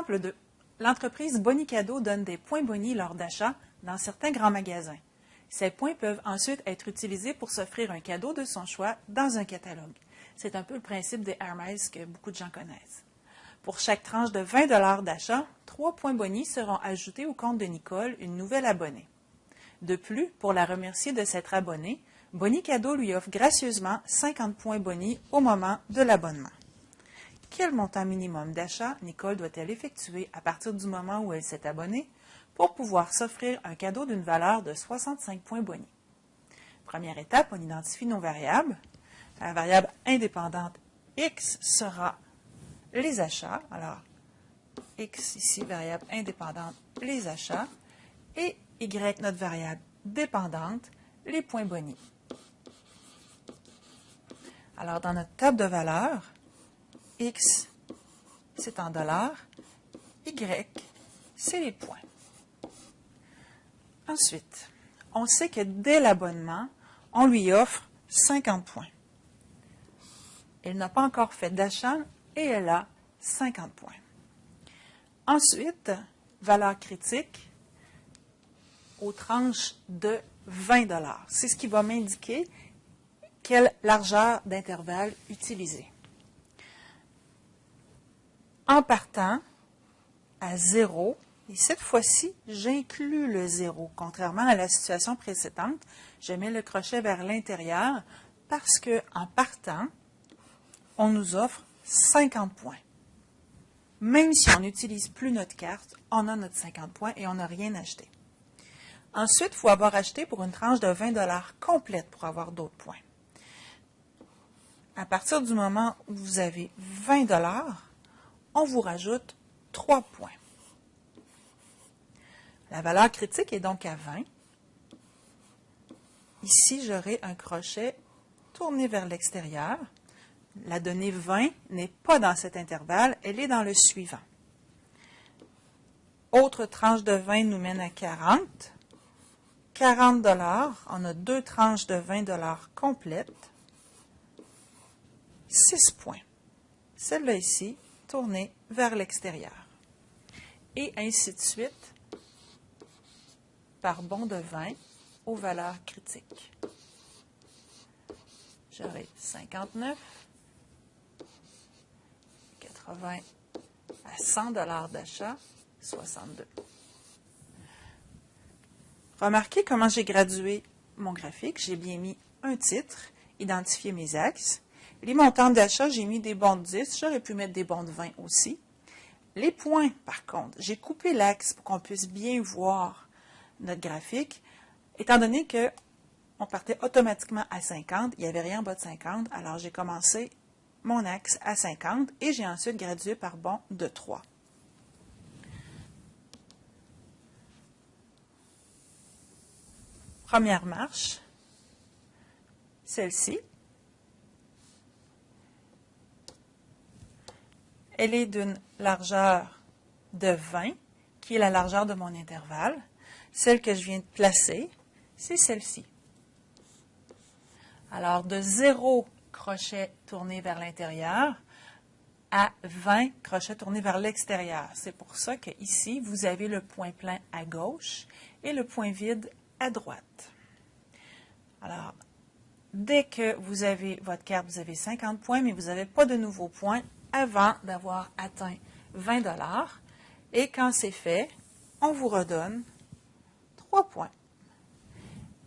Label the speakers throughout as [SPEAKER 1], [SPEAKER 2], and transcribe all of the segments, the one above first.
[SPEAKER 1] Exemple 2. L'entreprise Bonicado donne des points boni lors d'achat dans certains grands magasins. Ces points peuvent ensuite être utilisés pour s'offrir un cadeau de son choix dans un catalogue. C'est un peu le principe des Hermès que beaucoup de gens connaissent. Pour chaque tranche de 20 $ d'achat, 3 points boni seront ajoutés au compte de Nicole, une nouvelle abonnée. De plus, pour la remercier de s'être abonnée, Bonicado lui offre gracieusement 50 points boni au moment de l'abonnement. Quel montant minimum d'achat Nicole doit-elle effectuer à partir du moment où elle s'est abonnée pour pouvoir s'offrir un cadeau d'une valeur de 65 points boni? Première étape, on identifie nos variables. La variable indépendante X sera les achats. Alors, X ici, variable indépendante, les achats. Et Y, notre variable dépendante, les points boni. Alors, dans notre table de valeurs, X, c'est en dollars. Y, c'est les points. Ensuite, on sait que dès l'abonnement, on lui offre 50 points. Elle n'a pas encore fait d'achat et elle a 50 points. Ensuite, valeur critique aux tranches de 20 $. C'est ce qui va m'indiquer quelle largeur d'intervalle utiliser. En partant à 0, et cette fois-ci, j'inclus le 0. Contrairement à la situation précédente, je mets le crochet vers l'intérieur parce qu'en partant, on nous offre 50 points. Même si on n'utilise plus notre carte, on a notre 50 points et on n'a rien acheté. Ensuite, il faut avoir acheté pour une tranche de 20 $ complète pour avoir d'autres points. À partir du moment où vous avez 20 $, on vous rajoute 3 points. La valeur critique est donc à 20. Ici, j'aurai un crochet tourné vers l'extérieur. La donnée 20 n'est pas dans cet intervalle, elle est dans le suivant. Autre tranche de 20 nous mène à 40. 40 $, on a deux tranches de 20 $ complètes. 6 points. Celle-là ici, tournée vers l'extérieur. Et ainsi de suite, par bond de 20 aux valeurs critiques. J'aurai 59, 80 à 100 $ d'achat, 62. Remarquez comment j'ai gradué mon graphique. J'ai bien mis un titre, identifié mes axes. Les montants d'achat, j'ai mis des bons de 10. J'aurais pu mettre des bons de 20 aussi. Les points, par contre, j'ai coupé l'axe pour qu'on puisse bien voir notre graphique. Étant donné qu'on partait automatiquement à 50, il n'y avait rien en bas de 50, alors j'ai commencé mon axe à 50 et j'ai ensuite gradué par bond de 3. Première marche, celle-ci. Elle est d'une largeur de 20, qui est la largeur de mon intervalle. Celle que je viens de placer, c'est celle-ci. Alors, de 0 crochet tourné vers l'intérieur à 20 crochets tournés vers l'extérieur. C'est pour ça qu'ici, vous avez le point plein à gauche et le point vide à droite. Alors, dès que vous avez votre carte, vous avez 50 points, mais vous n'avez pas de nouveaux points avant d'avoir atteint 20 $. Et quand c'est fait, on vous redonne 3 points.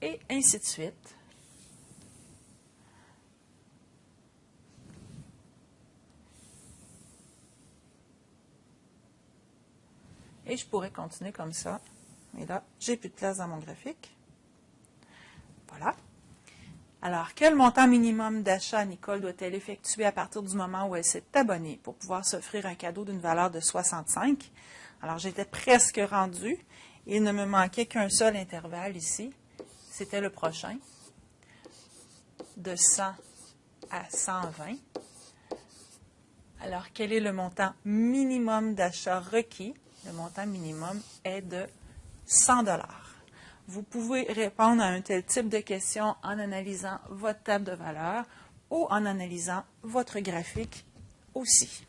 [SPEAKER 1] Et ainsi de suite. Et je pourrais continuer comme ça. Et là, j'ai plus de place dans mon graphique. Voilà. Alors, quel montant minimum d'achat Nicole doit-elle effectuer à partir du moment où elle s'est abonnée pour pouvoir s'offrir un cadeau d'une valeur de 65? Alors, j'étais presque rendue. Il ne me manquait qu'un seul intervalle ici. C'était le prochain. De 100 à 120. Alors, quel est le montant minimum d'achat requis? Le montant minimum est de 100 $. Vous pouvez répondre à un tel type de question en analysant votre table de valeurs ou en analysant votre graphique aussi.